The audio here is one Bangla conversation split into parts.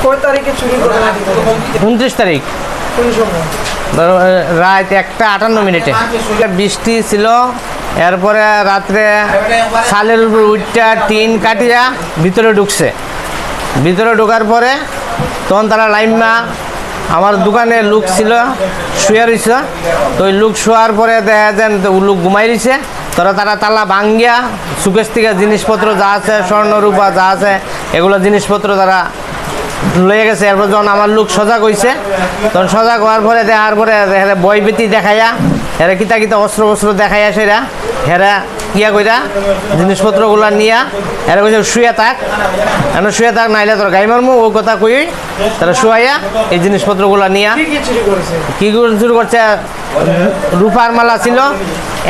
কয় তারিখে চুরি করে? 29 তারিখ কোন সময়? রাত 1:58 বৃষ্টি ছিল। এরপরে রাত্রে ছালের উপর উঠটা টিন কাটিয়া ভিতরে ঢুকছে। ভিতরে ঢোকার পরে তখন তারা লাইমা আমার দোকানে লোক ছিল শুয়ে রয়েছে। তো ওই লোক শোয়ার পরে দেখা যায় লোক ঘুমাই রয়েছে। তারা তালা ভাঙ্গিয়া সুকেশ থেকে জিনিসপত্র যা আছে স্বর্ণ রূপা যা আছে এগুলো জিনিসপত্র তারা লয়ে গেছে। এরপর যখন আমার লোক সজাগ হয়েছে তখন সজাগ হওয়ার পরে দেখার পরে বই বেতি দেখাইয়া হেরা কিতা অস্ত্র বস্ত্র দেখাইয়া সেরা হেরা ইয়া কইরা জিনিসপত্রগুলো নিয়া এরা কইছে শুয়ে থাক, এখন শুয়ে থাক নাইলে তোর গাই মারমু ও কথা কই তারা শুয়াইয়া এই জিনিসপত্রগুলো নিয়া কি চুরি করছে। রূপার মালা ছিল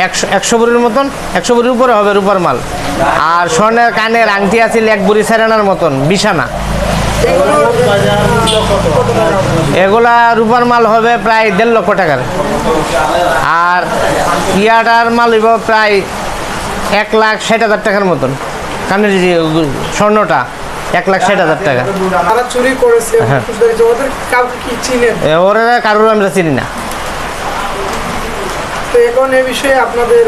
100 ভরির মতন, 100 ভরির উপরে হবে রূপার মাল। আর স্বর্ণের কানের আংটি আছিল 1 ভরি সেরেনার মতন বিছানা। এগুলা রূপার মাল হবে প্রায় 1.5 লক্ষ টাকার। আর ইয়াটার মাল হইব প্রায় 1,60,000 টাকার মতন। কানের যে স্বর্ণটা 1,60,000 টাকা। তারা চুরি করেছে, ওদের কাউকে কি চিনেন? ওরা কারোর আমরা চিনি না। তো এখন এই বিষয়ে আপনাদের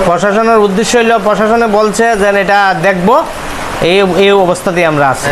প্রশাসনের উদ্দেশ্য হইল, প্রশাসনে বলছে যে এটা দেখবো, এই অবস্থাতেই আমরা আছি।